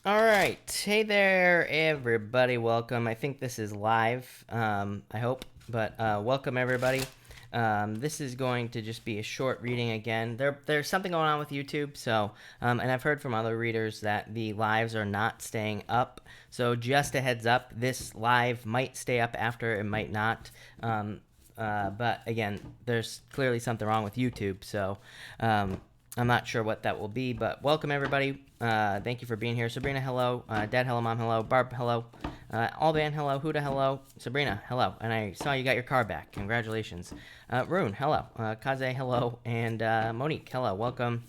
All right. Hey there, everybody. Welcome. I think this is live. I hope, but welcome everybody. This is going to just be a short reading again. There's something going on with YouTube, so and I've heard from other readers that the lives are not staying up. So just a heads up, this live might stay up after, it might not. But again, there's clearly something wrong with YouTube, so I'm not sure what that will be. But welcome everybody. Thank you for being here. Sabrina, hello. Dad, hello. Mom, hello. Barb, hello. Alban, hello. Huda, hello. Sabrina, hello. And I saw you got your car back. Congratulations. Rune, hello. Kaze, hello. And Monique, hello. Welcome.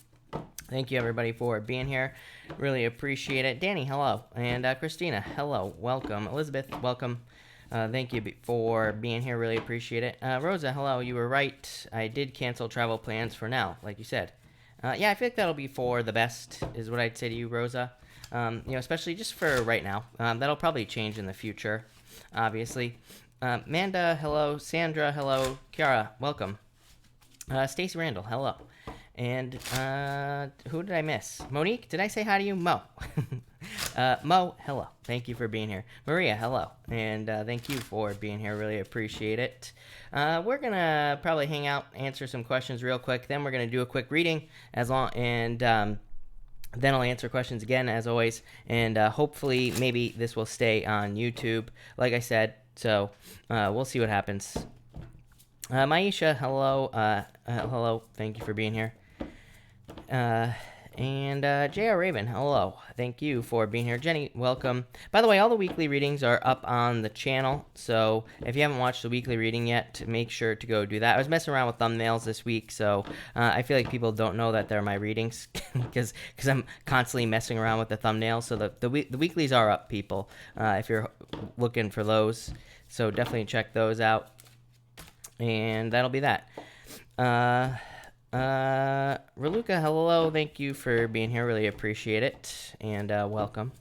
Thank you, everybody, for being here. Really appreciate it. Danny, hello. And Christina, hello. Welcome. Elizabeth, welcome. Thank you for being here. Really appreciate it. Rosa, hello. You were right. I did cancel travel plans for now, like you said. Yeah, I feel like that'll be for the best, is what I'd say to you, Rosa. Especially just for right now. That'll probably change in the future, obviously. Manda, hello. Sandra, hello. Kiara, welcome. Stacy Randall, hello. And who did I miss? Monique, did I say hi to you? Mo. Mo, hello. Thank you for being here. Maria, hello. And thank you for being here. Really appreciate it. We're going to probably hang out, answer some questions real quick. Then we're going to do a quick reading and then I'll answer questions again, as always. And hopefully maybe this will stay on YouTube, like I said. So we'll see what happens. Maisha, hello. Hello. Thank you for being here. And J.R. Raven, hello. Thank you for being here. Jenny, welcome. By the way, all the weekly readings are up on the channel, so if you haven't watched the weekly reading yet, make sure to go do that. I was messing around with thumbnails this week, so I feel like people don't know that they're my readings because I'm constantly messing around with the thumbnails. So the weeklies are up, people, if you're looking for those. So definitely check those out. And that'll be that. Raluca, hello. Thank you for being here. Really appreciate it. And welcome.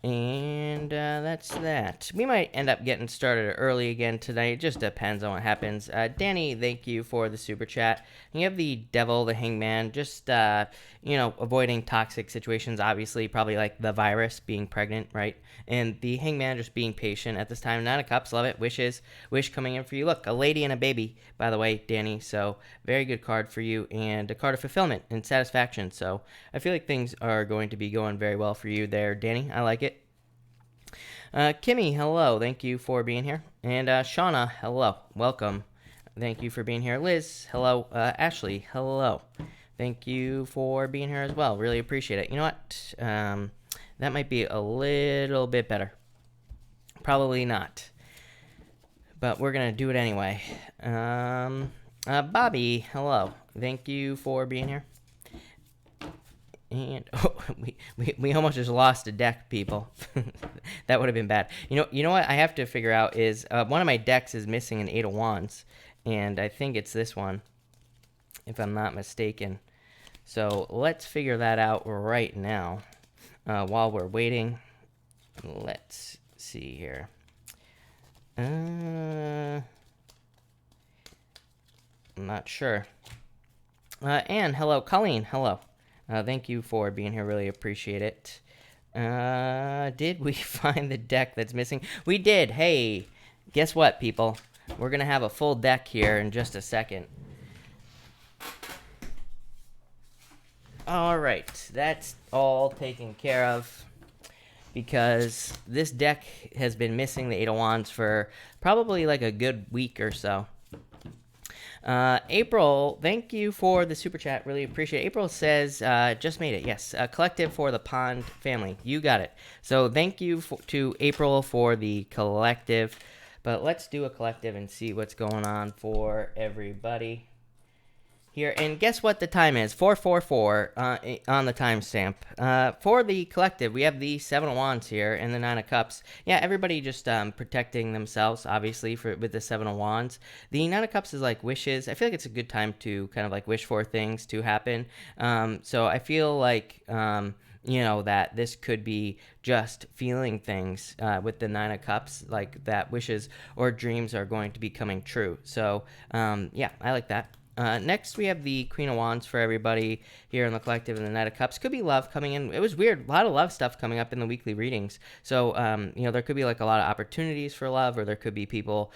And that's that. We might end up getting started early again tonight. It just depends on what happens. Danny, thank you for the super chat. You have the devil, the hangman, just, avoiding toxic situations, obviously, probably like the virus, being pregnant, right? And the hangman just being patient at this time. 9 of Cups, love it. Wish coming in for you. Look, a lady and a baby, by the way, Danny. So very good card for you. And a card of fulfillment and satisfaction. So I feel like things are going to be going very well for you there, Danny. I like it. Kimmy, hello. Thank you for being here. And Shauna, hello. Welcome. Thank you for being here. Liz, hello. Ashley, hello. Thank you for being here as well. Really appreciate it. You know what? That might be a little bit better. Probably not. But we're going to do it anyway. Bobby, hello. Thank you for being here. And we almost just lost a deck, people. That would have been bad. You know what I have to figure out is one of my decks is missing an 8 of Wands, and I think it's this one, if I'm not mistaken. So let's figure that out right now while we're waiting. Let's see here. I'm not sure. Anne, hello. Colleen, hello. Thank you for being here. Really appreciate it. Did we find the deck that's missing? We did. Hey, guess what, people? We're going to have a full deck here in just a second. All right. That's all taken care of because this deck has been missing the 8 of Wands for probably like a good week or so. April, thank you for the super chat. Really appreciate it. April says, just made it. Yes, a collective for the Pond family. You got it. So thank you to April for the collective. But let's do a collective and see what's going on for everybody here. And guess what the time is? 4:44 on the timestamp. For the collective, we have the 7 of Wands here and the 9 of Cups. Yeah, everybody just protecting themselves, obviously, with the 7 of Wands. The 9 of Cups is like wishes. I feel like it's a good time to kind of like wish for things to happen. So I feel like that this could be just feeling things with the 9 of Cups, like that wishes or dreams are going to be coming true. So yeah, I like that. Next, we have the Queen of Wands for everybody here in the collective, and the Knight of Cups. Could be love coming in. It was weird. A lot of love stuff coming up in the weekly readings. So, there could be like a lot of opportunities for love, or there could be people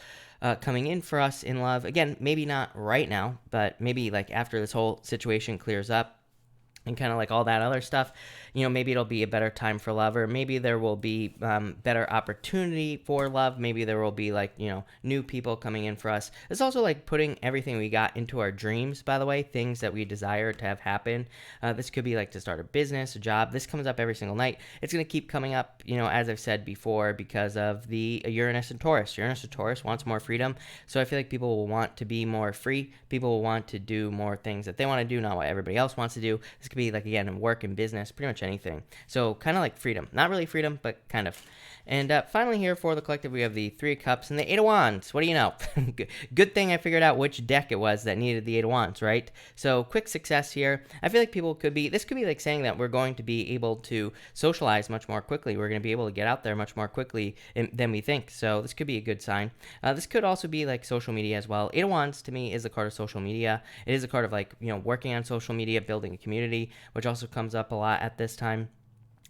coming in for us in love. Again, maybe not right now, but maybe like after this whole situation clears up and kind of like all that other stuff, maybe it'll be a better time for love, or maybe there will be better opportunity for love. Maybe there will be like, new people coming in for us. It's also like putting everything we got into our dreams, by the way, things that we desire to have happen. This could be like to start a business, a job. This comes up every single night. It's going to keep coming up, as I've said before, because of the Uranus and Taurus. Uranus and Taurus wants more freedom. So I feel like people will want to be more free. People will want to do more things that they want to do, not what everybody else wants to do. This could be like, again, in work and business, pretty much anything. So kind of like freedom. Not really freedom, but kind of. And finally here for the collective, we have the Three of Cups and the Eight of Wands. What do you know? Good thing I figured out which deck it was that needed the Eight of Wands, right? So quick success here. I feel like this could be like saying that we're going to be able to socialize much more quickly. We're going to be able to get out there much more quickly than we think. So this could be a good sign. This could also be like social media as well. Eight of Wands to me is a card of social media. It is a card of like, working on social media, building a community, which also comes up a lot at this time.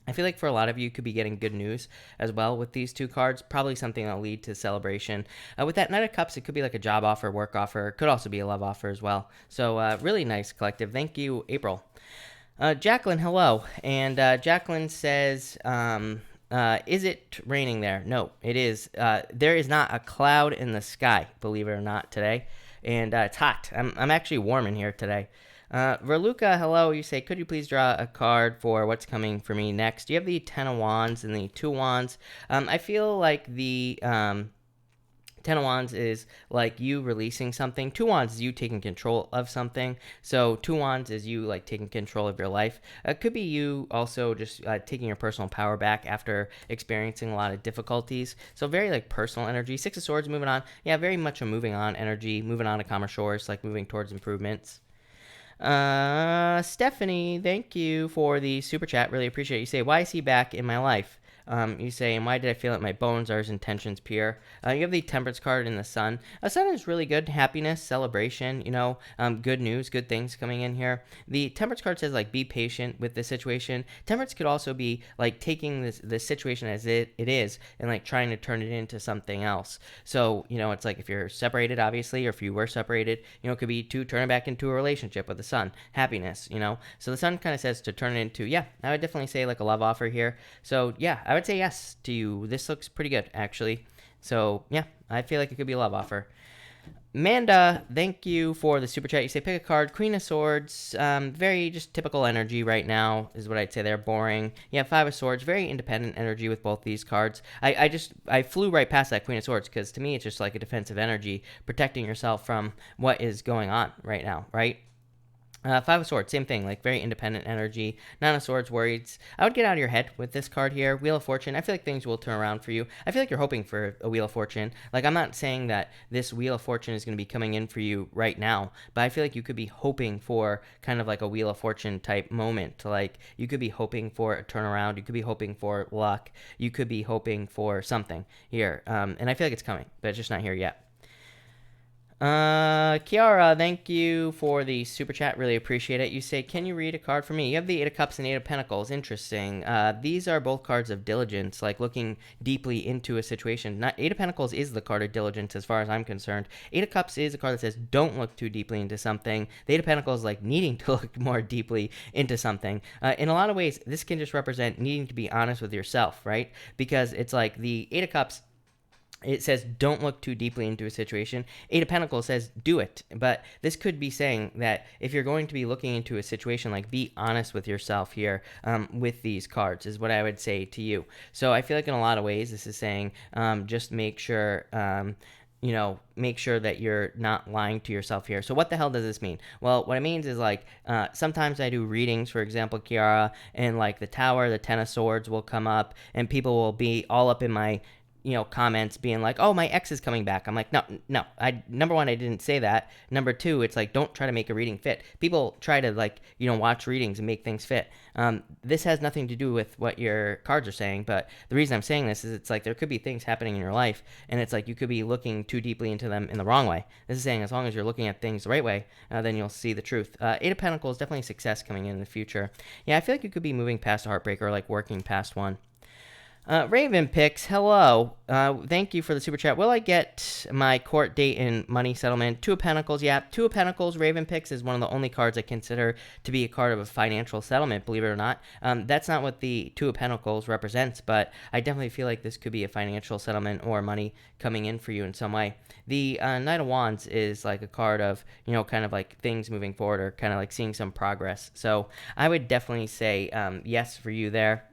I feel like for a lot of you could be getting good news as well with these two cards, probably something that'll lead to celebration. With that Knight of Cups, it could be like a job offer, work offer, could also be a love offer as well. So really nice collective. Thank you, April. Jacqueline, hello. And Jacqueline says, is it raining there? No, it is. There is not a cloud in the sky, believe it or not, today. And it's hot. I'm actually warm in here today. Verluca, hello. You say, could you please draw a card for what's coming for me next? You have the Ten of Wands and the Two of Wands. I feel like the Ten of Wands is like you releasing something. Two of Wands is you taking control of something. So Two of Wands is you like taking control of your life. It could be you also just taking your personal power back after experiencing a lot of difficulties. So very like personal energy. Six of Swords, moving on. Yeah, very much a moving on energy. Moving on to calmer shores, like moving towards improvements. Stephanie, thank you for the super chat. Really appreciate it. You say, why is he back in my life? You say, and why did I feel that my bones are his intentions pure? You have the Temperance card in the Sun. Sun is really good. Happiness, celebration, good news, good things coming in here. The Temperance card says, like, be patient with the situation. Temperance could also be, like, taking this situation as it is and, like, trying to turn it into something else. So, it's like if you're separated, obviously, or if you were separated, it could be to turn it back into a relationship with the Sun. Happiness, So the Sun kind of says to turn it into, yeah, I would definitely say, like, a love offer here. So, yeah, I would say yes to you. This looks pretty good, actually. So, yeah, I feel like it could be a love offer. Amanda, thank you for the super chat. You say pick a card. Queen of Swords, very just typical energy right now is what I'd say. They're boring. Yeah, Five of Swords, very independent energy with both these cards. I flew right past that Queen of Swords because to me it's just like a defensive energy, protecting yourself from what is going on right now, right? Five of Swords, same thing, like very independent energy. Nine of Swords, worries. I would get out of your head with this card here. Wheel of Fortune, I feel like things will turn around for you. I feel like you're hoping for a Wheel of Fortune. Like, I'm not saying that this Wheel of Fortune is going to be coming in for you right now, but I feel like you could be hoping for kind of like a Wheel of Fortune type moment. Like, you could be hoping for a turnaround. You could be hoping for luck. You could be hoping for something here. And I feel like it's coming, but it's just not here yet. Kiara, thank you for the super chat. Really appreciate it. You say, can you read a card for me? You have the Eight of Cups and Eight of Pentacles. Interesting. These are both cards of diligence, like looking deeply into a situation. Eight of Pentacles is the card of diligence as far as I'm concerned. Eight of Cups is a card that says don't look too deeply into something. The Eight of Pentacles like needing to look more deeply into something. In a lot of ways, this can just represent needing to be honest with yourself, right? Because it's like the Eight of Cups, it says don't look too deeply into a situation. Eight of Pentacles says do it. But this could be saying that if you're going to be looking into a situation, like be honest with yourself here with these cards is what I would say to you. So I feel like in a lot of ways this is saying just make sure make sure that you're not lying to yourself here. So what the hell does this mean? Well, what it means is like sometimes I do readings, for example, Kiara, and like the Tower, the Ten of Swords will come up and people will be all up in my comments being like, oh, my ex is coming back. I'm like, no, number one, I didn't say that. Number two, it's like, don't try to make a reading fit. People try to like, watch readings and make things fit. This has nothing to do with what your cards are saying, but the reason I'm saying this is it's like there could be things happening in your life, and it's like you could be looking too deeply into them in the wrong way. This is saying as long as you're looking at things the right way, then you'll see the truth. Eight of Pentacles, definitely success coming in the future. Yeah, I feel like you could be moving past a heartbreak or like working past one. Raven Picks, hello. Thank you for the super chat. Will I get my court date and money settlement? Two of Pentacles, yeah. Two of Pentacles, Raven Picks is one of the only cards I consider to be a card of a financial settlement, believe it or not. That's not what the Two of Pentacles represents, but I definitely feel like this could be a financial settlement or money coming in for you in some way. The Knight of Wands is like a card of, kind of like things moving forward or kind of like seeing some progress. So I would definitely say yes for you there.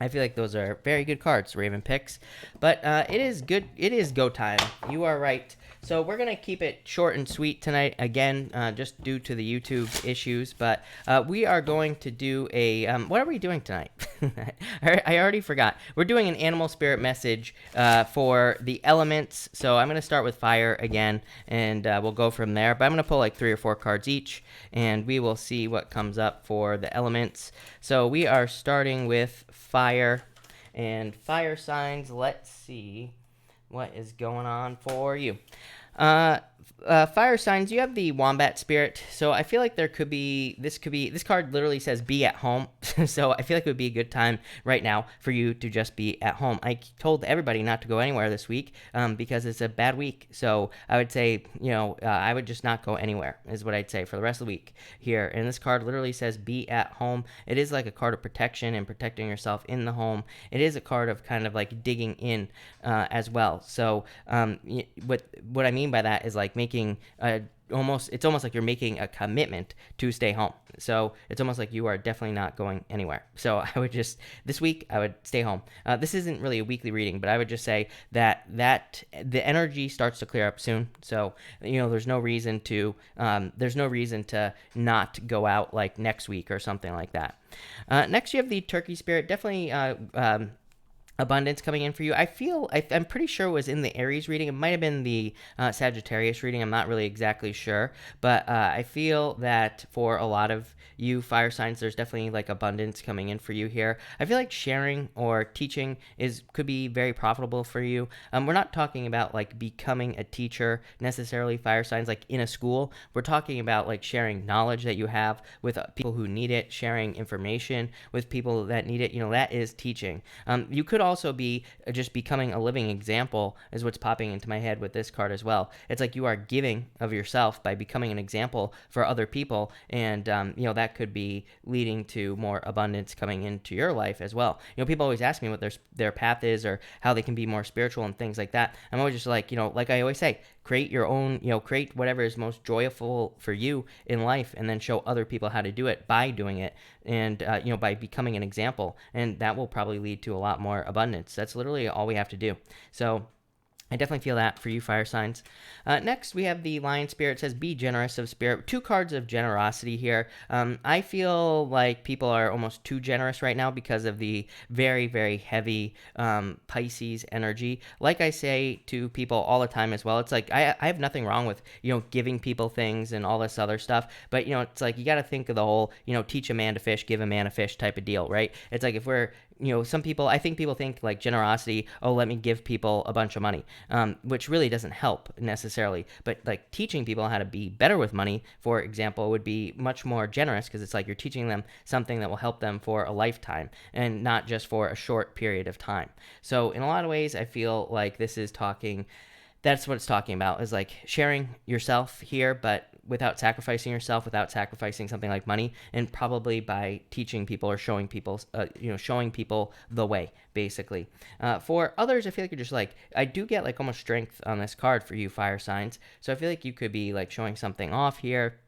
I feel like those are very good cards, Raven Picks. But it is good. It is go time. You are right. So we're going to keep it short and sweet tonight, again, just due to the YouTube issues. But we are going to do a... what are we doing tonight? I already forgot. We're doing an animal spirit message for the elements. So I'm going to start with fire again, and we'll go from there. But I'm going to pull like 3 or 4 cards each, and we will see what comes up for the elements. So we are starting with fire and fire signs. Let's see what is going on for you. Fire signs, you have the wombat spirit, so I feel like this card literally says be at home. So I feel like it would be a good time right now for you to just be at home. I told everybody not to go anywhere this week because it's a bad week. So I would say, I would just not go anywhere is what I'd say for the rest of the week here. And this card literally says be at home. It is like a card of protection and protecting yourself in the home. It is a card of kind of like digging in as well. So what I mean by that is like making it's almost like you're making a commitment to stay home. So it's almost like you are definitely not going anywhere. So I would just, this week, I would stay home. This isn't really a weekly reading, but I would just say that the energy starts to clear up soon. So, there's no reason to not go out like next week or something like that. Next, you have the turkey spirit. Definitely, abundance coming in for you. I'm pretty sure it was in the Aries reading. It might have been the Sagittarius reading. I'm not really exactly sure, but I feel that for a lot of you fire signs, there's definitely like abundance coming in for you here. I feel like sharing or teaching could be very profitable for you. We're not talking about like becoming a teacher necessarily, fire signs, like in a school. We're talking about like sharing knowledge that you have with people who need it, sharing information with people that need it. That is teaching. You could also be just becoming a living example is what's popping into my head with this card as well. It's like you are giving of yourself by becoming an example for other people, and that could be leading to more abundance coming into your life as well. People always ask me what their path is or how they can be more spiritual and things like that. I'm always just like, like I always say, create your own, create whatever is most joyful for you in life, and then show other people how to do it by doing it, and by becoming an example, and that will probably lead to a lot more abundance. That's literally all we have to do. So I definitely feel that for you fire signs. Next, we have the lion spirit. It says be generous of spirit. 2 cards of generosity here. I feel like people are almost too generous right now because of the very, very heavy Pisces energy. Like I say to people all the time as well, it's like I have nothing wrong with giving people things and all this other stuff, but it's like you got to think of the whole teach a man to fish, give a man a fish type of deal, right? It's like if we're I think people think like generosity, oh, let me give people a bunch of money, which really doesn't help necessarily. But like teaching people how to be better with money, for example, would be much more generous because it's like you're teaching them something that will help them for a lifetime and not just for a short period of time. So in a lot of ways, I feel like that's what it's talking about, is like sharing yourself here, but without sacrificing yourself, without sacrificing something like money, and probably by teaching people or showing people the way, basically. For others, I feel like you're just like, I do get like almost strength on this card for you fire signs. So I feel like you could be like showing something off here.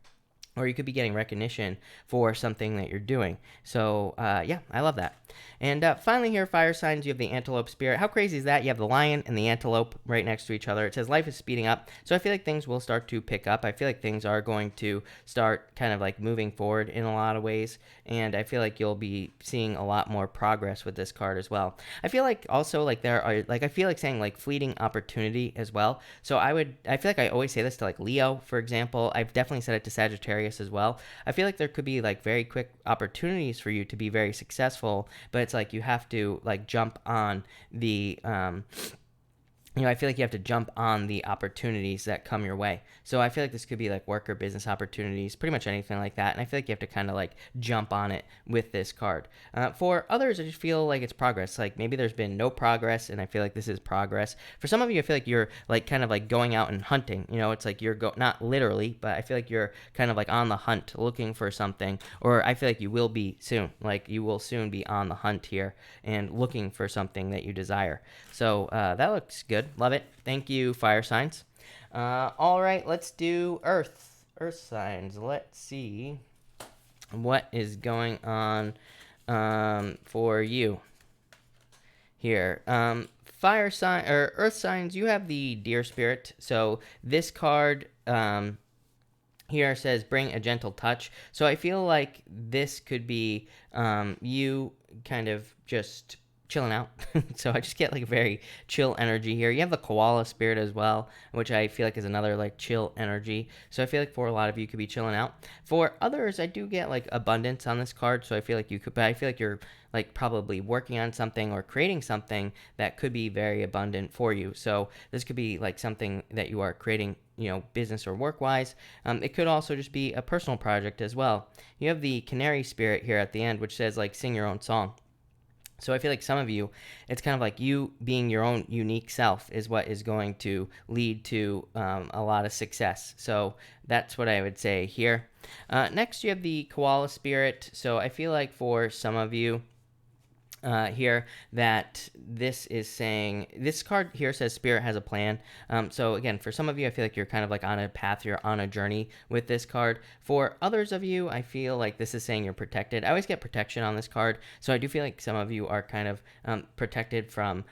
or you could be getting recognition for something that you're doing. So yeah, I love that. And finally here, fire signs, you have the antelope spirit. How crazy is that? You have the lion and the antelope right next to each other. It says life is speeding up. So I feel like things will start to pick up. I feel like things are going to start kind of like moving forward in a lot of ways. And I feel like you'll be seeing a lot more progress with this card as well. I feel like also like there are like, I feel like saying like fleeting opportunity as well. So I feel like I always say this to like Leo, for example. I've definitely said it to Sagittarius as well. I feel like there could be like very quick opportunities for you to be very successful, but it's like you have to like jump on the I feel like you have to jump on the opportunities that come your way. So I feel like this could be like work or business opportunities, pretty much anything like that. And I feel like you have to kind of like jump on it with this card. For others, I just feel like it's progress. Like maybe there's been no progress, and I feel like this is progress. For some of you, I feel like you're like kind of like going out and hunting. It's like you're not literally, but I feel like you're kind of like on the hunt looking for something. Or I feel like you will be soon. Like you will soon be on the hunt here and looking for something that you desire. So that looks good. Love it. Thank you, fire signs. All right, let's do earth signs. Let's see what is going on for you here. Fire sign or earth signs, you have the deer spirit. So this card here says bring a gentle touch. So I feel like this could be you kind of just chilling out. So I just get like a very chill energy here. You have the koala spirit as well, which I feel like is another like chill energy. So I feel like for a lot of you could be chilling out. For others, I do get like abundance on this card. So I feel like you could, but I feel like you're like probably working on something or creating something that could be very abundant for you. So this could be like something that you are creating, business or work wise. It could also just be a personal project as well. You have the canary spirit here at the end, which says like sing your own song. So I feel like some of you, it's kind of like you being your own unique self is what is going to lead to a lot of success. So that's what I would say here. Next, you have the koala spirit. So I feel like for some of you, here that this is saying, this card here says spirit has a plan. So again, for some of you, I feel like you're kind of like on a path, you're on a journey with this card. For others of you, I feel like this is saying you're protected. I always get protection on this card, so I do feel like some of you are kind of protected from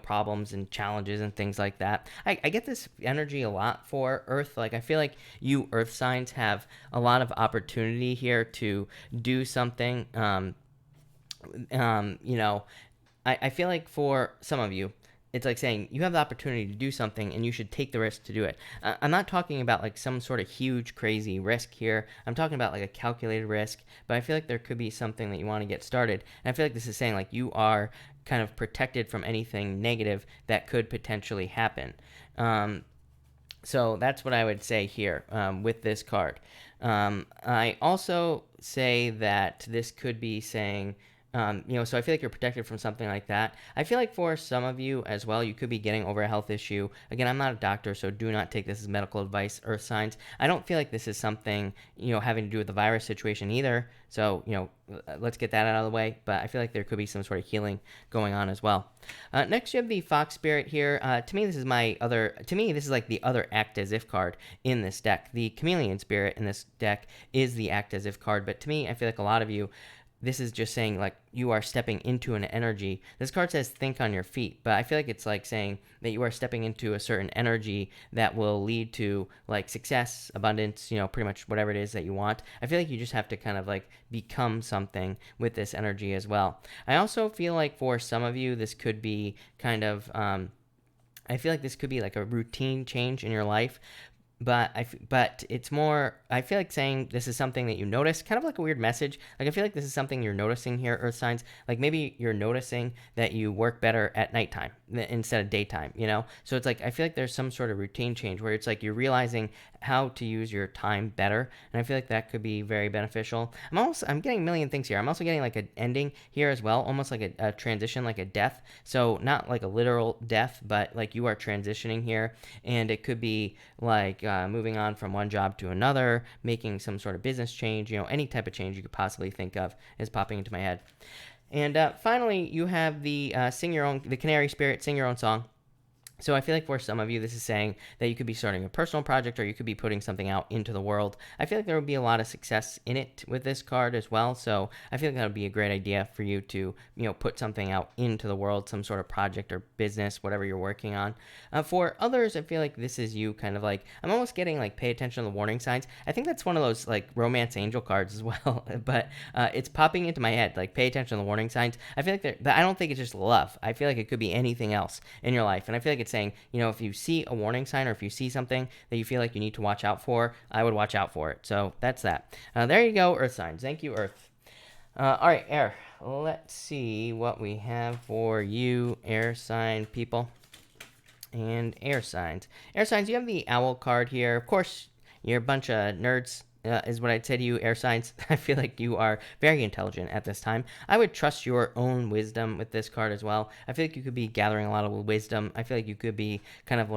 problems and challenges and things like that. I get this energy a lot for earth. Like I feel like you earth signs have a lot of opportunity here to do something. I feel like for some of you, it's like saying you have the opportunity to do something and you should take the risk to do it. I'm not talking about like some sort of huge, crazy risk here. I'm talking about like a calculated risk, but I feel like there could be something that you want to get started. And I feel like this is saying like you are kind of protected from anything negative that could potentially happen. So that's what I would say here with this card. I also say that this could be saying, so I feel like you're protected from something like that. I feel like for some of you as well, you could be getting over a health issue. Again, I'm not a doctor, so do not take this as medical advice, earth signs. I don't feel like this is something, having to do with the virus situation either. So, let's get that out of the way. But I feel like there could be some sort of healing going on as well. Next, you have the fox spirit here. To me, this is like the other act as if card in this deck. The chameleon spirit in this deck is the act as if card. But to me, I feel like a lot of you, this is just saying like you are stepping into an energy. This card says think on your feet, but I feel like it's like saying that you are stepping into a certain energy that will lead to like success, abundance, pretty much whatever it is that you want. I feel like you just have to kind of like become something with this energy as well. I also feel like for some of you, this could be kind of, I feel like this could be like a routine change in your life. But it's more, I feel like saying this is something that you notice, kind of like a weird message. Like I feel like this is something you're noticing here, earth signs. Like maybe you're noticing that you work better at nighttime instead of daytime, So it's like, I feel like there's some sort of routine change where it's like you're realizing how to use your time better. And I feel like that could be very beneficial. I'm getting a million things here. I'm also getting like an ending here as well, almost like a transition, like a death. So not like a literal death, but like you are transitioning here. And it could be like moving on from one job to another, making some sort of business change, any type of change you could possibly think of is popping into my head. And finally, you have the the canary spirit, sing your own song. So I feel like for some of you, this is saying that you could be starting a personal project or you could be putting something out into the world. I feel like there would be a lot of success in it with this card as well. So I feel like that would be a great idea for you to, put something out into the world, some sort of project or business, whatever you're working on. For others, I feel like this is you kind of like, I'm almost getting like pay attention to the warning signs. I think that's one of those like romance angel cards as well, but it's popping into my head, like pay attention to the warning signs. I feel like but I don't think it's just love. I feel like it could be anything else in your life. And I feel like it's saying, if you see a warning sign or if you see something that you feel like you need to watch out for, I would watch out for it. So that's that. There you go, Earth signs. Thank you, Earth. All right, air. Let's see what we have for you, air sign people. And air signs. Air signs, you have the owl card here. Of course, you're a bunch of nerds. Is what I'd say to you, air signs. I feel like you are very intelligent at this time. I would trust your own wisdom with this card as well. I feel like you could be gathering a lot of wisdom. I feel like you could be kind of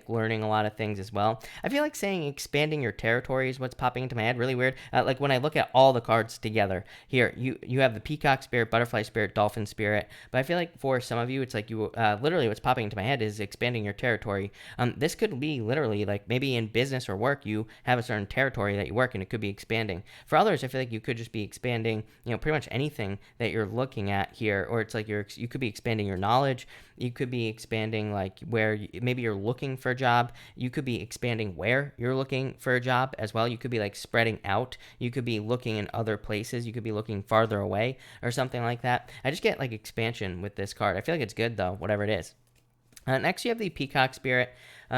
learning a lot of things as well. I feel like saying expanding your territory is what's popping into my head. Really weird. Like when I look at all the cards together here, you have the peacock spirit, butterfly spirit, dolphin spirit. But I feel like for some of you, it's like you literally what's popping into my head is expanding your territory. This could be literally like maybe in business or work, you have a certain territory that you work in. It could be expanding. For others, I feel like you could just be expanding, pretty much anything that you're looking at here, or it's like you could be expanding your knowledge. You could be expanding like where maybe you're looking for a job. You could be expanding where you're looking for a job as well. You could be like spreading out. You could be looking in other places. You could be looking farther away or something like that. I just get like expansion with this card. I feel like it's good though, whatever it is. Next, you have the peacock spirit.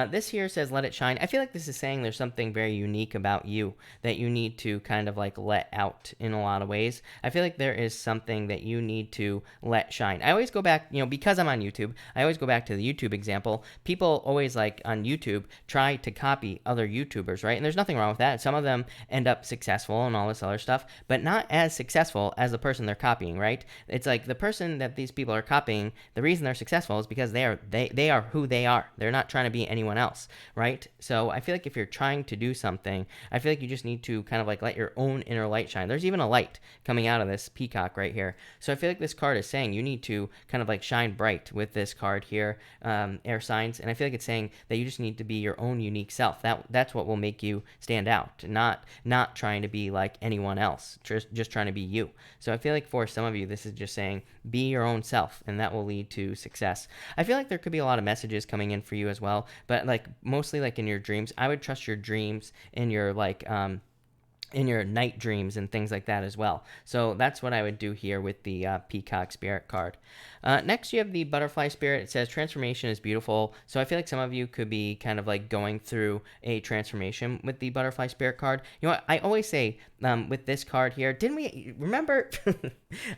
This here says, let it shine. I feel like this is saying there's something very unique about you that you need to kind of like let out in a lot of ways. I feel like there is something that you need to let shine. I always go back, because I'm on YouTube, I always go back to the YouTube example. People always like on YouTube try to copy other YouTubers, right? And there's nothing wrong with that. Some of them end up successful and all this other stuff, but not as successful as the person they're copying, right? It's like the person that these people are copying, the reason they're successful is because they are who they are. They're not trying to be anyone else, right? So I feel like if you're trying to do something, I feel like you just need to kind of like let your own inner light shine. There's even a light coming out of this peacock right here. So I feel like this card is saying you need to kind of like shine bright with this card here, air signs. And I feel like it's saying that you just need to be your own unique self. That's what will make you stand out, not trying to be like anyone else, just trying to be you. So I feel like for some of you, this is just saying be your own self, and that will lead to success. I feel like there could be a lot of messages coming in for you as well, but like mostly like in your dreams. I would trust your dreams and your like in your night dreams and things like that as well. So that's what I would do here with the peacock spirit card. Next, you have the butterfly spirit. It says transformation is beautiful. So I feel like some of you could be kind of like going through a transformation with the butterfly spirit card. You know what? I always say with this card here, didn't we remember?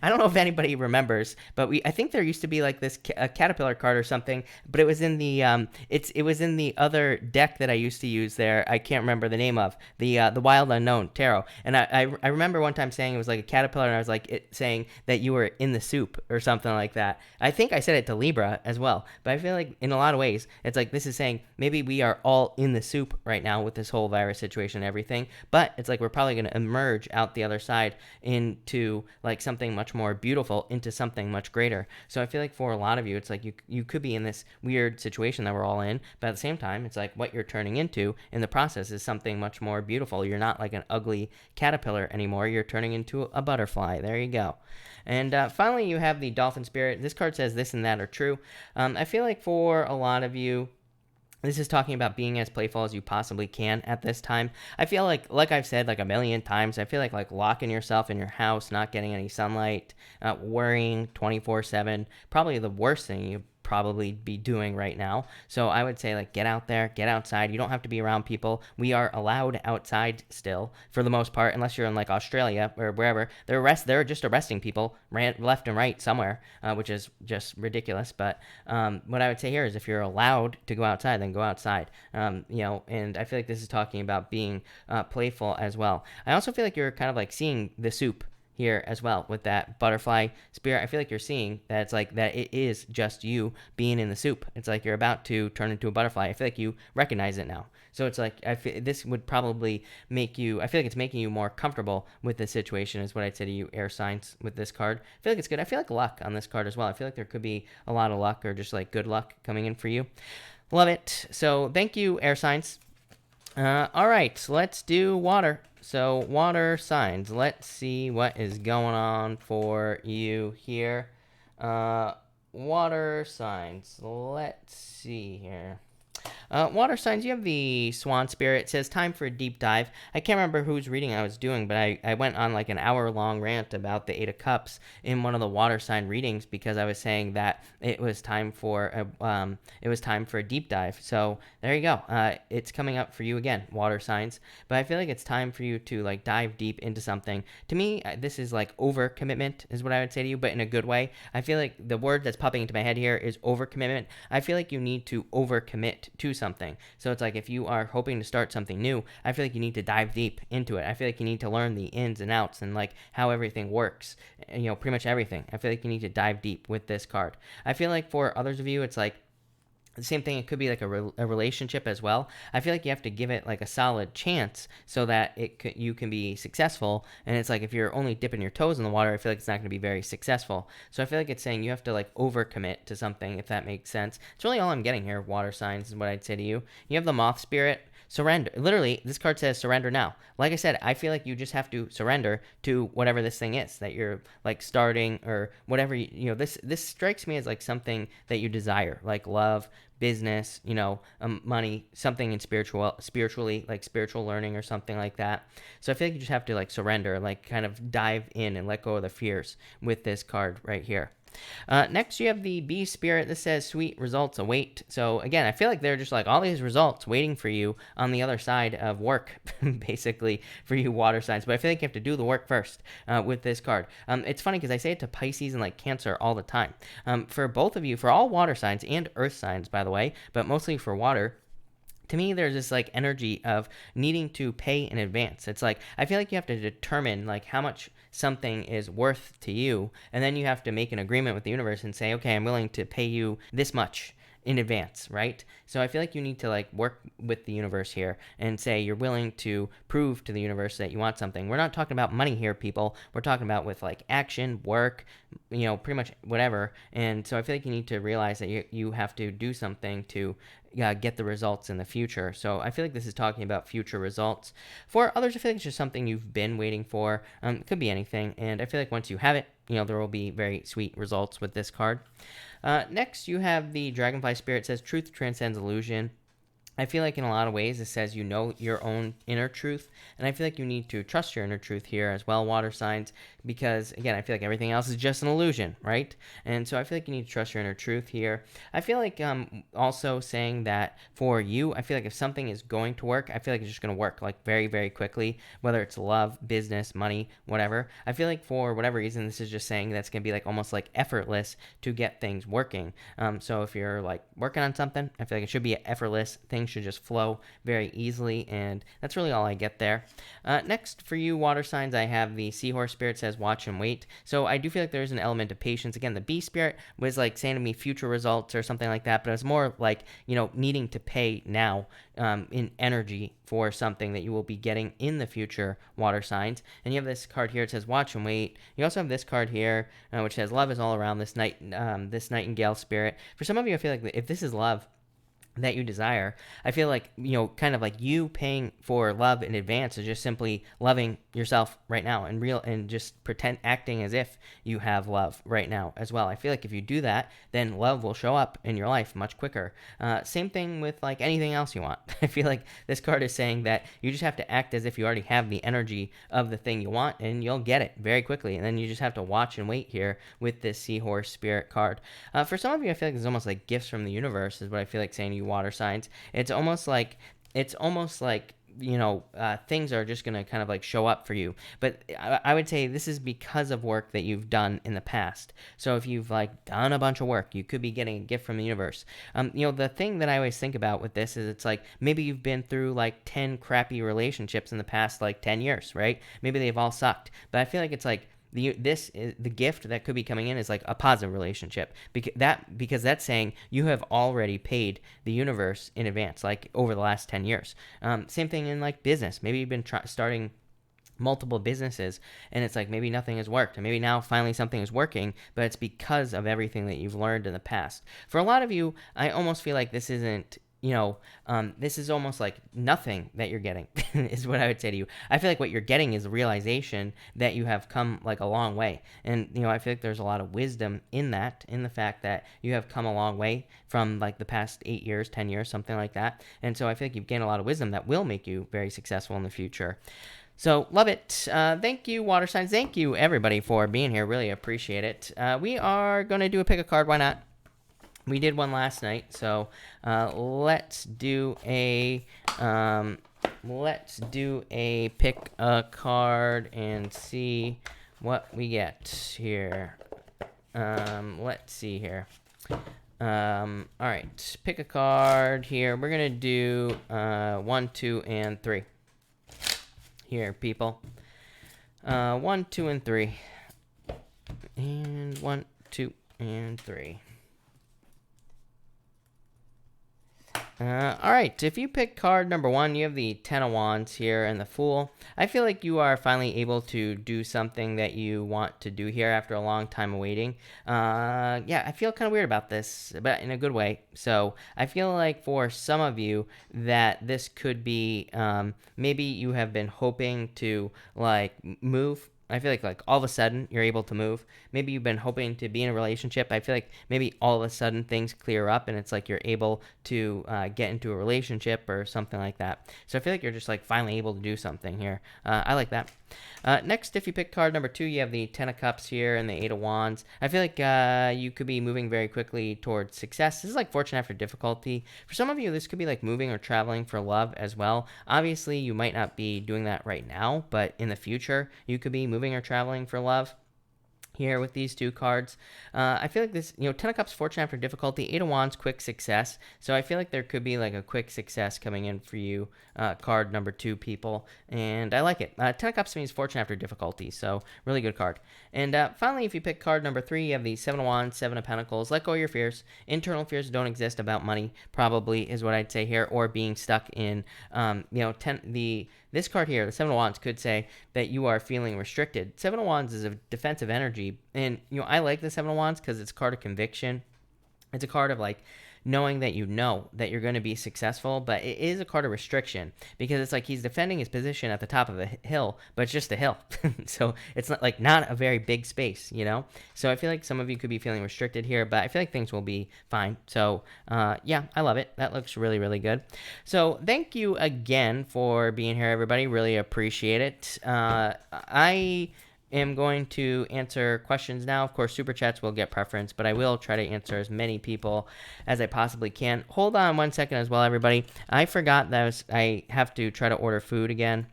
I don't know if anybody remembers, but I think there used to be like this a caterpillar card or something, but it was in the it was in the other deck that I used to use there. I can't remember the name of the Wild Unknown tarot. And I remember one time saying it was like a caterpillar, and I was like saying that you were in the soup or something like that. I think I said it to Libra as well, but I feel like in a lot of ways it's like this is saying maybe we are all in the soup right now with this whole virus situation and everything, but it's like we're probably going to emerge out the other side into like something much more beautiful, into something much greater. So I feel like for a lot of you, it's like you could be in this weird situation that we're all in, but at the same time, it's like what you're turning into in the process is something much more beautiful. You're not like an ugly caterpillar anymore. You're turning into a butterfly. There you go. And finally, you have the dolphin spirit. This card says this and that are true. I feel like for a lot of you, this is talking about being as playful as you possibly can at this time. I feel like I've said like a million times, I feel like locking yourself in your house, not getting any sunlight, worrying 24/7, probably the worst thing you probably be doing right now. So I would say like get out there, get outside. You don't have to be around people. We are allowed outside still for the most part, unless you're in like Australia or wherever. They're just arresting people left and right somewhere, which is just ridiculous. But what I would say here is if you're allowed to go outside, then go outside. And I feel like this is talking about being playful as well. I also feel like you're kind of like seeing the soup here as well with that butterfly spirit. I feel like you're seeing that it's like that it is just you being in the soup. It's like you're about to turn into a butterfly. I feel like you recognize it now. So it's like this would probably make you, I feel like it's making you more comfortable with the situation is what I'd say to you, air signs, with this card. I feel like it's good. I feel like luck on this card as well. I feel like there could be a lot of luck or just like good luck coming in for you. Love it. So thank you, air signs. All right, so let's do water. So water signs. Let's see what is going on for you here. Water signs. Let's see here. Water signs, you have the Swan Spirit. It says time for a deep dive. I can't remember whose reading I was doing, but I went on like an hour-long rant about the Eight of Cups in one of the water sign readings because I was saying that it was time for a deep dive. So there you go. It's coming up for you again, water signs. But I feel like it's time for you to like dive deep into something. To me, this is like overcommitment is what I would say to you, but in a good way. I feel like the word that's popping into my head here is overcommitment. I feel like you need to overcommit to something. So it's like if you are hoping to start something new, I feel like you need to dive deep into it. I feel like you need to learn the ins and outs and like how everything works. You know, pretty much everything. I feel like you need to dive deep with this card. I feel like for others of you, it's like the same thing. It could be like a relationship as well. I feel like you have to give it like a solid chance so that you can be successful. And it's like if you're only dipping your toes in the water, I feel like it's not going to be very successful. So I feel like it's saying you have to like overcommit to something, if that makes sense. It's really all I'm getting here. Water signs is what I'd say to you. You have the Moth Spirit. Surrender. Literally, this card says surrender now. Like I said, I feel like you just have to surrender to whatever this thing is that you're like starting or whatever. This strikes me as like something that you desire, like love, business, money, something in spiritually, like spiritual learning or something like that. So I feel like you just have to like surrender, like kind of dive in and let go of the fears with this card right here. Next, you have the Bee Spirit. This says sweet results await. So again, I feel like they're just like all these results waiting for you on the other side of work, basically for you water signs. But I feel like you have to do the work first with this card. It's funny because I say it to Pisces and like Cancer all the time. For both of you, for all water signs and earth signs, by the way, but mostly for water, to me there's this like energy of needing to pay in advance. It's like I feel like you have to determine like how much something is worth to you, and then you have to make an agreement with the universe and say, okay, I'm willing to pay you this much in advance, right? So I feel like you need to like work with the universe here and say you're willing to prove to the universe that you want something. We're not talking about money here, people. We're talking about with like action, work, pretty much whatever. And so I feel like you need to realize that you have to do something to get the results in the future. So I feel like this is talking about future results. For others, I feel like it's just something you've been waiting for. It could be anything. And I feel like once you have it, there will be very sweet results with this card. Next, you have the Dragonfly Spirit. It says truth transcends illusion. I feel like in a lot of ways it says you know your own inner truth, and I feel like you need to trust your inner truth here as well, water signs, because again, I feel like everything else is just an illusion, right? And so I feel like you need to trust your inner truth here. I feel like also saying that for you, I feel like if something is going to work, I feel like it's just going to work like very, very quickly, whether it's love, business, money, whatever. I feel like for whatever reason, this is just saying that's going to be like almost like effortless to get things working. So if you're like working on something, I feel like it should be an effortless thing. Should just flow very easily, and that's really all I get there. Next, for you water signs, I have the Seahorse Spirit. Says watch and wait. So I do feel like there's an element of patience. Again, the Bee Spirit was like saying to me future results or something like that, but it's more like needing to pay now in energy for something that you will be getting in the future, water signs. And you have this card here. It says watch and wait. You also have this card here, which says love is all around. This Nightingale Spirit. For some of you, I feel like if this is love that you desire, I feel like kind of like you paying for love in advance is just simply loving yourself right now and just acting as if you have love right now as well. I feel like if you do that, then love will show up in your life much quicker. Same thing with like anything else you want. I feel like this card is saying that you just have to act as if you already have the energy of the thing you want, and you'll get it very quickly. And then you just have to watch and wait here with this Seahorse Spirit card. For some of you, I feel like it's almost like gifts from the universe is what I feel like saying to you water signs. It's almost like things are just going to kind of like show up for you. But I would say this is because of work that you've done in the past. So if you've like done a bunch of work, you could be getting a gift from the universe. The thing that I always think about with this is it's like maybe you've been through like 10 crappy relationships in the past like 10 years, right? Maybe they've all sucked. But I feel like it's like the gift that could be coming in is like a positive relationship, because that's saying you have already paid the universe in advance, like over the last 10 years. Same thing in like business. Maybe you've been starting multiple businesses, and it's like maybe nothing has worked, and maybe now finally something is working, but it's because of everything that you've learned in the past. For a lot of you, I almost feel like this isn't, this is almost like nothing that you're getting is what I would say to you. I feel like what you're getting is the realization that you have come like a long way. And, I feel like there's a lot of wisdom in that, in the fact that you have come a long way from like the past 8 years, 10 years, something like that. And so I feel like you've gained a lot of wisdom that will make you very successful in the future. So, love it. Thank you, water signs. Thank you, everybody, for being here. Really appreciate it. We are going to do a pick a card. Why not? We did one last night, so let's do a pick a card and see what we get here. Let's see here. All right, pick a card here. We're gonna do 1, 2, and 3. Here, people. 1, 2, and 3, and 1, 2, and 3. All right, if you pick card number 1, you have the Ten of Wands here and the Fool. I feel like you are finally able to do something that you want to do here after a long time of waiting. Yeah, I feel kind of weird about this, but in a good way. So I feel like for some of you that this could be maybe you have been hoping to like move. I feel like all of a sudden you're able to move. Maybe you've been hoping to be in a relationship. I feel like maybe all of a sudden things clear up and it's like you're able to get into a relationship or something like that. So I feel like you're just like finally able to do something here. I like that. Next, if you pick card number 2, you have the Ten of Cups here and the Eight of Wands. I feel like you could be moving very quickly towards success. This is like fortune after difficulty. For some of you, this could be like moving or traveling for love as well. Obviously, you might not be doing that right now, but in the future, you could be moving or traveling for love. Here with these 2 cards, I feel like this, Ten of Cups, fortune after difficulty, Eight of Wands, quick success. So I feel like there could be like a quick success coming in for you, card number 2, people, and I like it. Ten of Cups means fortune after difficulty, so really good card. And finally, if you pick card number 3, you have the Seven of Wands, Seven of Pentacles. Let go of your fears. Internal fears don't exist about money, probably is what I'd say here, or being stuck in, this card here, the Seven of Wands, could say that you are feeling restricted. Seven of Wands is a defensive energy, and I like the Seven of Wands because it's a card of conviction. It's a card of like knowing that that you're going to be successful, but it is a card of restriction because it's like he's defending his position at the top of a hill, but it's just a hill. So it's not a very big space, So I feel like some of you could be feeling restricted here, but I feel like things will be fine. So yeah, I love it. That looks really, really good. So thank you again for being here, everybody. Really appreciate it. I am going to answer questions now. Of course, super chats will get preference, but I will try to answer as many people as I possibly can. Hold on 1 second as well, everybody. I forgot that I have to try to order food again.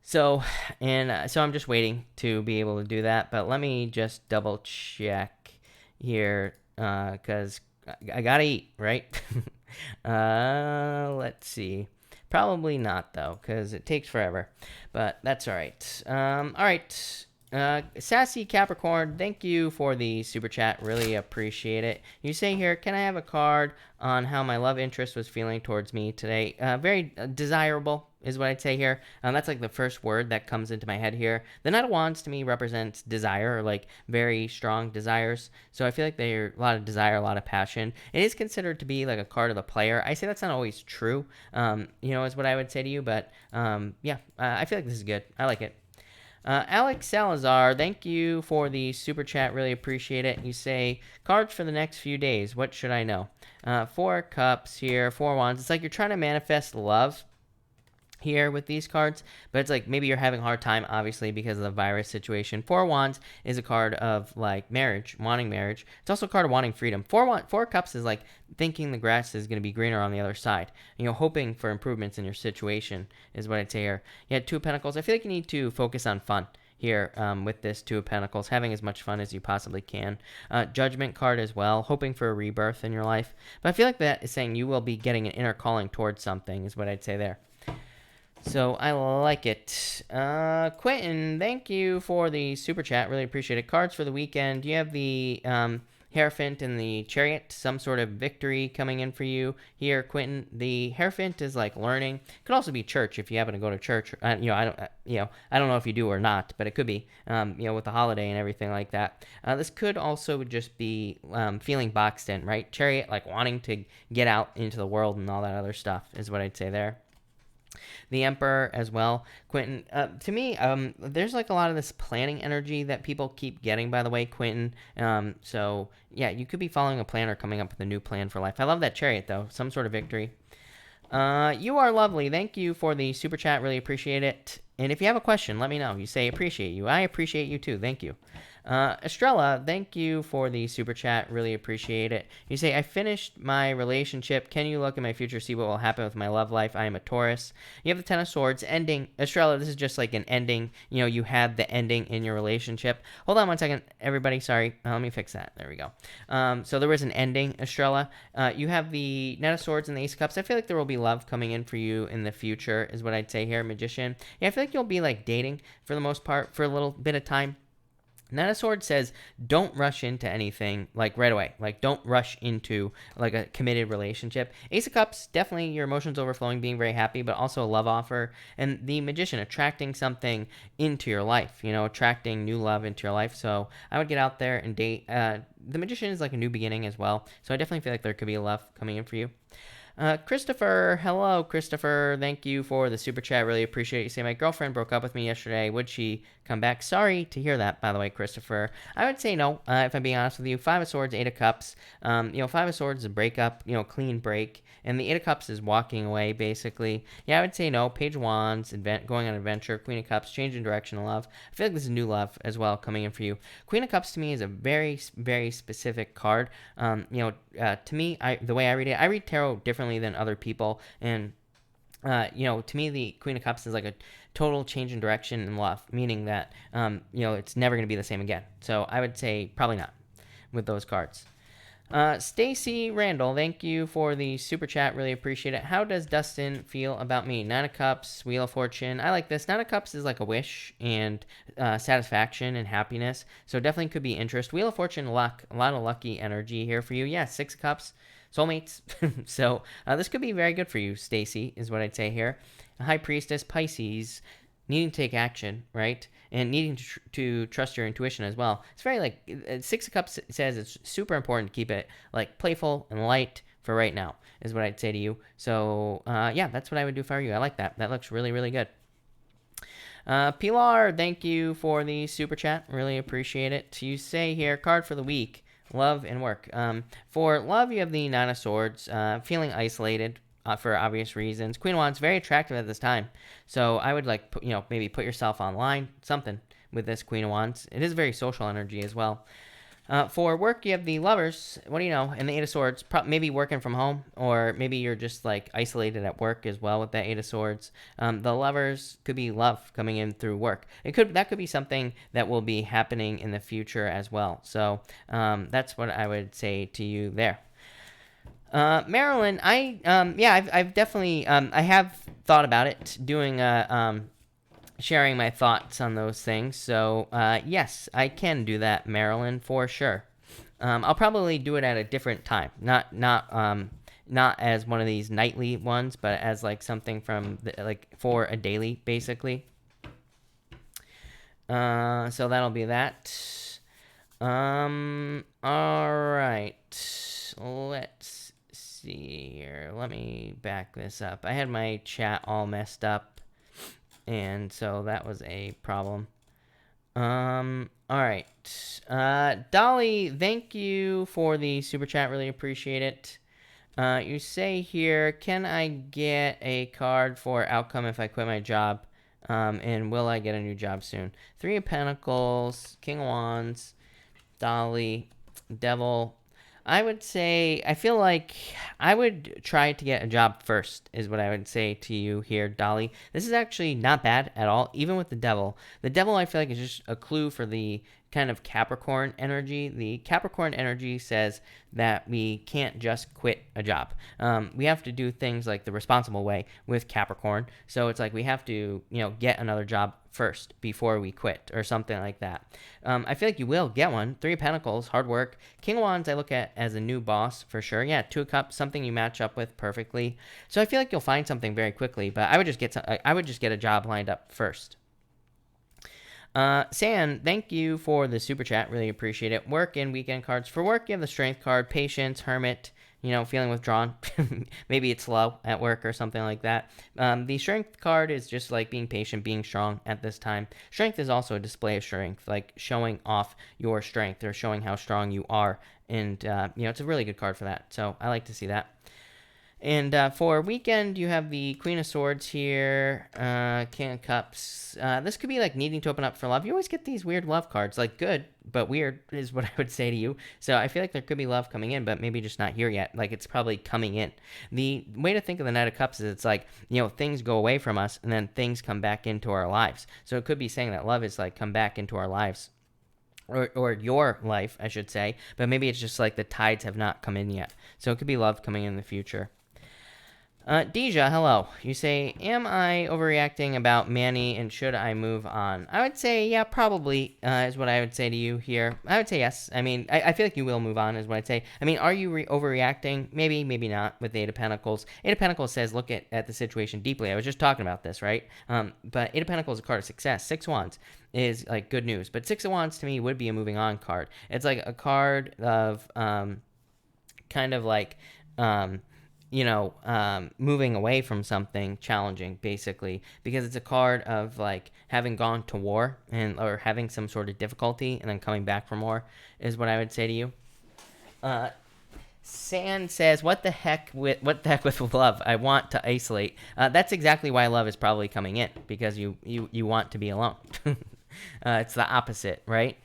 So I'm just waiting to be able to do that, but let me just double check here because I gotta eat, right? Let's see. Probably not, though, because it takes forever. But that's all right. All right. Sassy Capricorn, thank you for the super chat. Really appreciate it. You say here, can I have a card on how my love interest was feeling towards me today? Very desirable is what I'd say here. That's like the first word that comes into my head here. The Knight of Wands to me represents desire, or like very strong desires. So I feel like there's a lot of desire, a lot of passion. It is considered to be like a card of the player. I say that's not always true, is what I would say to you. But yeah, I feel like this is good. I like it. Alex Salazar, thank you for the super chat. Really appreciate it. You say, cards for the next few days. What should I know? 4 cups here, 4 wands. It's like you're trying to manifest love here with these cards, but it's like maybe you're having a hard time, obviously, because of the virus situation. 4 wands is a card of like marriage, wanting marriage. It's also a card of wanting freedom. 4 cups is like thinking the grass is going to be greener on the other side. Hoping for improvements in your situation is what I'd say here. You had 2 of Pentacles. I feel like you need to focus on fun here with this 2 of Pentacles, having as much fun as you possibly can. Judgment card as well, hoping for a rebirth in your life. But I feel like that is saying you will be getting an inner calling towards something is what I'd say there. So I like it. Quentin, thank you for the super chat. Really appreciate it. Cards for the weekend. You have the Hierophant in the Chariot, some sort of victory coming in for you here, Quentin. The Hierophant is like learning. It could also be church if you happen to go to church. I don't know if you do or not, but it could be. With the holiday and everything like that. This could also just be feeling boxed in, right? Chariot, like wanting to get out into the world and all that other stuff is what I'd say there. The Emperor as well, Quentin. To me, there's like a lot of this planning energy that people keep getting, by the way, Quentin. So yeah, you could be following a plan or coming up with a new plan for life. I love that Chariot though, some sort of victory. You are lovely. Thank you for the super chat. Really appreciate it. And if you have a question, let me know. You say appreciate you. I appreciate you too. Thank you. Estrella, thank you for the super chat. Really appreciate it. You say, I finished my relationship. Can you look at my future, see what will happen with my love life? I am a Taurus. You have the Ten of Swords ending. Estrella, this is just like an ending. You had the ending in your relationship. Hold on one second, everybody. Sorry. Let me fix that. There we go. So there was an ending, Estrella. You have the Knight of Swords and the Ace of Cups. I feel like there will be love coming in for you in the future, is what I'd say here, Magician. Yeah, I feel like you'll be like dating for the most part for a little bit of time. Knight of Swords says, don't rush into anything, like, right away. Like, don't rush into, like, a committed relationship. Ace of Cups, definitely your emotions overflowing, being very happy, but also a love offer. And the Magician, attracting something into your life, attracting new love into your life. So I would get out there and date. The Magician is like a new beginning as well. So I definitely feel like there could be a love coming in for you. Christopher, hello, Christopher. Thank you for the super chat. Really appreciate it. You say, my girlfriend broke up with me yesterday. Would she come back? Sorry to hear that, by the way, Christopher. I would say no, if I'm being honest with you. Five of Swords, Eight of Cups. Five of Swords is a breakup, clean break. And the Eight of Cups is walking away, basically. Yeah, I would say no. Page of Wands, going on an adventure. Queen of Cups, changing direction of love. I feel like this is new love as well coming in for you. Queen of Cups to me is a very, very specific card. To me, the way I read it, I read tarot differently than other people. And, to me, the Queen of Cups is like a total change in direction in love, meaning that, it's never going to be the same again. So I would say probably not with those cards. Stacy Randall, thank you for the super chat. Really appreciate it. How does Dustin feel about me? Nine of Cups, Wheel of Fortune. I like this. Nine of Cups is like a wish and satisfaction and happiness. So definitely could be interest. Wheel of Fortune, luck. A lot of lucky energy here for you. Yeah, Six of Cups, soulmates. So this could be very good for you, Stacy, is what I'd say here. High Priestess, Pisces, needing to take action, right? And needing to trust your intuition as well. It's very like, Six of Cups says it's super important to keep it like playful and light for right now, is what I'd say to you. So, yeah, that's what I would do for you. I like that. That looks really, really good. Pilar, thank you for the super chat. Really appreciate it. You say here, card for the week, love and work. For love, you have the Nine of Swords, feeling isolated. For obvious reasons. Queen of Wands, very attractive at this time. So I would maybe put yourself online, something with this Queen of Wands. It is very social energy as well. For work, you have the Lovers. What do you know? And the Eight of Swords, maybe working from home, or maybe you're just like isolated at work as well with that Eight of Swords. The Lovers could be love coming in through work. That could be something that will be happening in the future as well. So that's what I would say to you there. Marilyn, I've definitely, I have thought about it, doing sharing my thoughts on those things. So, yes, I can do that, Marilyn, for sure. I'll probably do it at a different time, not as one of these nightly ones, but as like something for a daily, basically. So that'll be that. All right, let's see here. Let me back this up. I had my chat all messed up, and so that was a problem. All right. Dolly, thank you for the super chat. Really appreciate it. You say here, can I get a card for outcome if I quit my job? And will I get a new job soon? Three of Pentacles, King of Wands, Dolly, Devil. I would say, I feel like I would try to get a job first, is what I would say to you here, Dolly. This is actually not bad at all, even with the Devil. The Devil, I feel like, is just a clue for the kind of Capricorn energy. The Capricorn energy says that we can't just quit a job. We have to do things like the responsible way with Capricorn. So it's like we have to, get another job first before we quit or something like that. I feel like you will get one. Three of Pentacles, hard work. King of Wands I look at as a new boss for sure. Yeah, Two of Cups, something you match up with perfectly. So I feel like you'll find something very quickly, but I would just get a job lined up first. San, thank you for the super chat. Really appreciate it. Work and weekend cards. For work, you have the Strength card, Patience, Hermit, feeling withdrawn. Maybe it's slow at work or something like that. The Strength card is just like being patient, being strong at this time. Strength is also a display of strength, like showing off your strength or showing how strong you are. And, it's a really good card for that. So I like to see that. And for weekend, you have the Queen of Swords here, King of Cups. This could be like needing to open up for love. You always get these weird love cards, like good, but weird is what I would say to you. So I feel like there could be love coming in, but maybe just not here yet. Like it's probably coming in. The way to think of the Knight of Cups is it's like, things go away from us and then things come back into our lives. So it could be saying that love is like come back into our lives. Or your life, I should say. But maybe it's just like the tides have not come in yet. So it could be love coming in the future. Deja, hello. You say, am I overreacting about Manny and should I move on? I would say, yeah, probably, is what I would say to you here. I would say yes. I mean, I feel like you will move on, is what I'd say. I mean, are you overreacting? Maybe, maybe not with the Eight of Pentacles. Eight of Pentacles says, look at the situation deeply. I was just talking about this, right? But Eight of Pentacles is a card of success. Six of Wands is like good news. But Six of Wands to me would be a moving on card. It's like a card of kind of like... moving away from something challenging, basically, because it's a card of like having gone to war or having some sort of difficulty and then coming back for more is what I would say to you. San says, what the heck with love? I want to isolate. That's exactly why love is probably coming in, because you want to be alone. It's the opposite, right?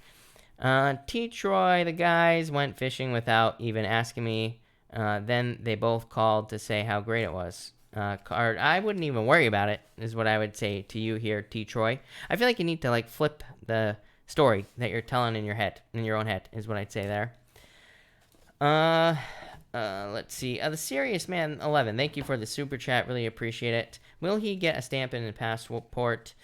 T. Troy, the guys went fishing without even asking me. Then they both called to say how great it was. Card, I wouldn't even worry about it, is what I would say to you here, T. Troy. I feel like you need to like flip the story that you're telling in your own head, is what I'd say there. Let's see. The Serious Man 11, thank you for the super chat. Really appreciate it. Will he get a stamp in the passport?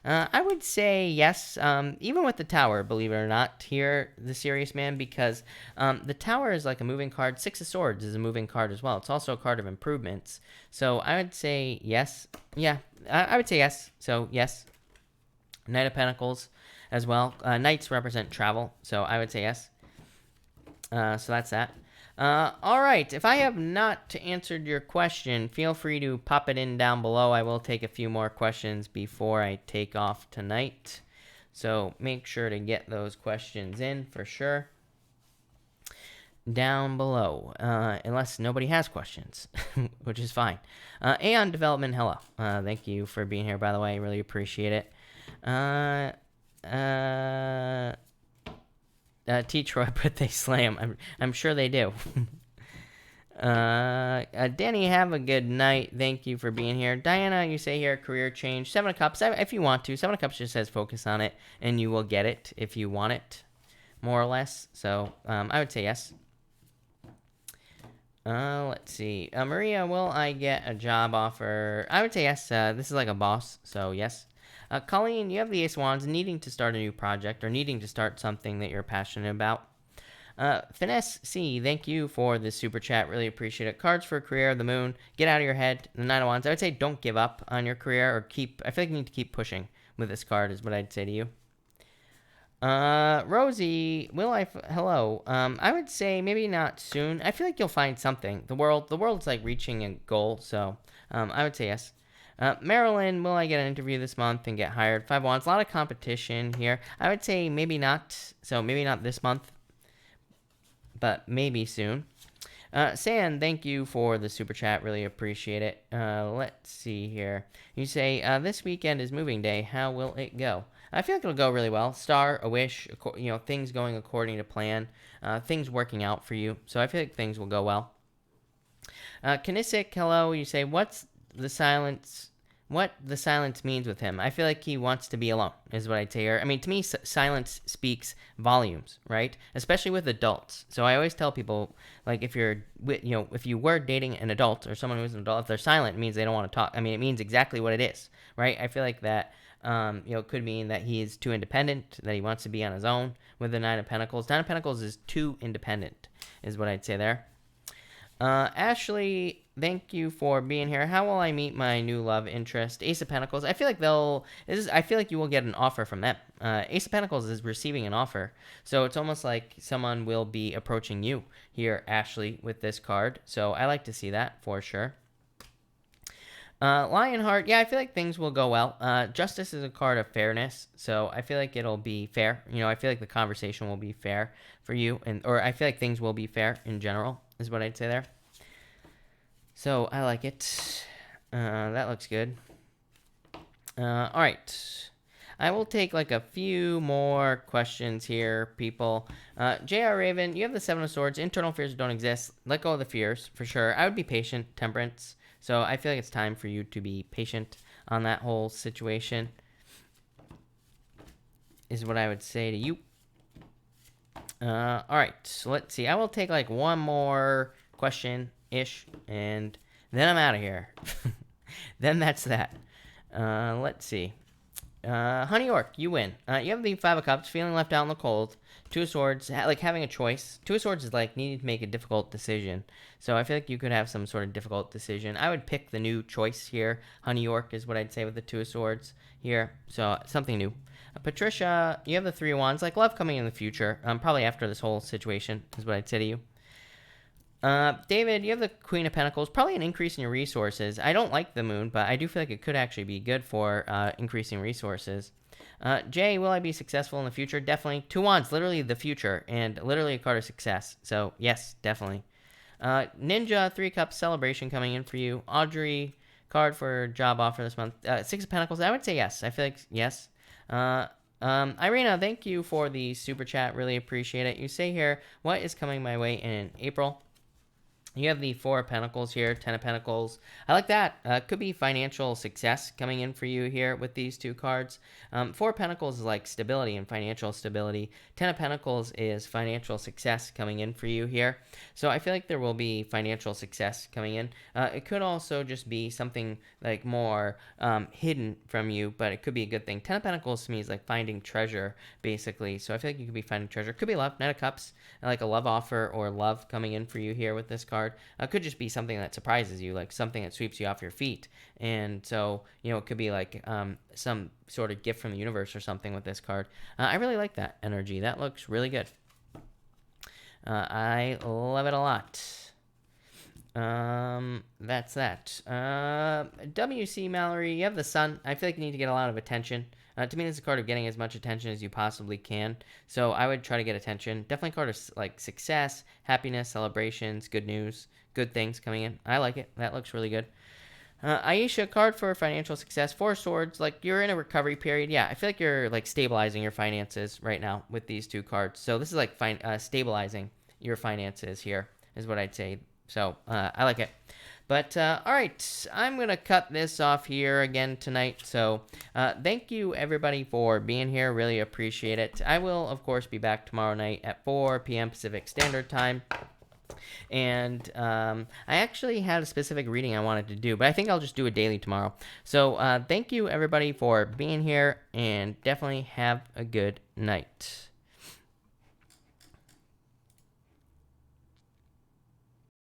I would say yes. Even with the Tower, believe it or not, here, the Serious Man, because the Tower is like a moving card. Six of Swords is a moving card as well. It's also a card of improvements. So I would say yes. Yeah, I would say yes. So yes. Knight of Pentacles as well. Knights represent travel, so I would say yes. So that's that. All right. If I have not answered your question, feel free to pop it in down below. I will take a few more questions before I take off tonight. So make sure to get those questions in for sure down below, unless nobody has questions, which is fine. Aeon Development, hello. Thank you for being here, by the way. I really appreciate it. T. Troy birthday slam. I'm sure they do. Danny, have a good night. Thank you for being here. Diana, you say here career change. Seven of Cups, if you want to. Seven of Cups just says focus on it, and you will get it if you want it, more or less. So I would say yes. Let's see. Maria, will I get a job offer? I would say yes. This is like a boss, so yes. Colleen, you have the Ace of Wands, needing to start a new project or needing to start something that you're passionate about. Finesse C, thank you for the super chat. Really appreciate it. Cards for a career, the moon. Get out of your head. The Nine of Wands. I would say don't give up on your career or I feel like you need to keep pushing with this card is what I'd say to you. Rosie, hello. I would say maybe not soon. I feel like you'll find something. The world's like reaching a goal, so I would say yes. Marilyn, will I get an interview this month and get hired? Five of Wands, a lot of competition here. I would say maybe not. So maybe not this month, but maybe soon. San, thank you for the super chat. Really appreciate it. Let's see here. You say, this weekend is moving day. How will it go? I feel like it'll go really well. Star, a wish, things going according to plan. Things working out for you. So I feel like things will go well. Kanisic, hello. You say, what's the silence what the silence means with him. I feel like he wants to be alone, is what I'd say here. I mean, to me, silence speaks volumes, right? Especially with adults. So I always tell people, like, if you're, if you were dating an adult or someone who's an adult, if they're silent, it means they don't want to talk. I mean, it means exactly what it is, right? I feel like that, it could mean that he is too independent, that he wants to be on his own with the Nine of Pentacles. Nine of Pentacles is too independent, is what I'd say there. Ashley, thank you for being here. How will I meet my new love interest? Ace of Pentacles. I feel like I feel like you will get an offer from them. Ace of Pentacles is receiving an offer. So it's almost like someone will be approaching you here, Ashley, with this card. So I like to see that for sure. Lionheart, yeah, I feel like things will go well. Justice is a card of fairness, so I feel like it'll be fair. I feel like the conversation will be fair for you, or I feel like things will be fair in general, is what I'd say there. So I like it. That looks good. All right. I will take like a few more questions here, people. J.R. Raven, you have the Seven of Swords. Internal fears don't exist. Let go of the fears, for sure. I would be patient. Temperance. So I feel like it's time for you to be patient on that whole situation, is what I would say to you. All right, so let's see. I will take like one more question-ish, and then I'm out of here. Then that's that. Let's see. Honey York, you win. You have the Five of Cups, feeling left out in the cold. Two of Swords, like having a choice. Two of Swords is like needing to make a difficult decision. So I feel like you could have some sort of difficult decision. I would pick the new choice here. Honey York is what I'd say with the Two of Swords here. So something new. Patricia, you have the Three of Wands, like love coming in the future. Probably after this whole situation is what I'd say to you. David, you have the Queen of Pentacles, probably an increase in your resources. I don't like the moon, but I do feel like it could actually be good for increasing resources. Jay, will I be successful in the future? Definitely. Two Wands, literally the future, and literally a card of success. So, yes, definitely. Ninja, Three Cups, celebration coming in for you. Audrey, card for job offer this month. Six of Pentacles, I would say yes. I feel like yes. Irina, thank you for the super chat. Really appreciate it. You say here, what is coming my way in April? You have the Four of Pentacles here, Ten of Pentacles. I like that. Could be financial success coming in for you here with these two cards. Four of Pentacles is like stability and financial stability. Ten of Pentacles is financial success coming in for you here. So I feel like there will be financial success coming in. It could also just be something like more hidden from you, but it could be a good thing. Ten of Pentacles to me is like finding treasure, basically. So I feel like you could be finding treasure. Could be love. Knight of Cups, like a love offer or love coming in for you here with this card. Could just be something that surprises you, like something that sweeps you off your feet. And so, it could be like some sort of gift from the universe or something with this card. I really like that energy. That looks really good. I love it a lot. That's that. W.C. Mallory, you have the Sun. I feel like you need to get a lot of attention. To me, this is a card of getting as much attention as you possibly can. So I would try to get attention. Definitely a card of like success, happiness, celebrations, good news, good things coming in. I like it. That looks really good. Aisha, card for financial success. Four Swords, like you're in a recovery period. Yeah, I feel like you're like stabilizing your finances right now with these two cards. So this is like stabilizing your finances here is what I'd say. So I like it. But, all right, I'm going to cut this off here again tonight. So thank you, everybody, for being here. Really appreciate it. I will, of course, be back tomorrow night at 4 p.m. Pacific Standard Time. And I actually had a specific reading I wanted to do, but I think I'll just do it daily tomorrow. So thank you, everybody, for being here, and definitely have a good night.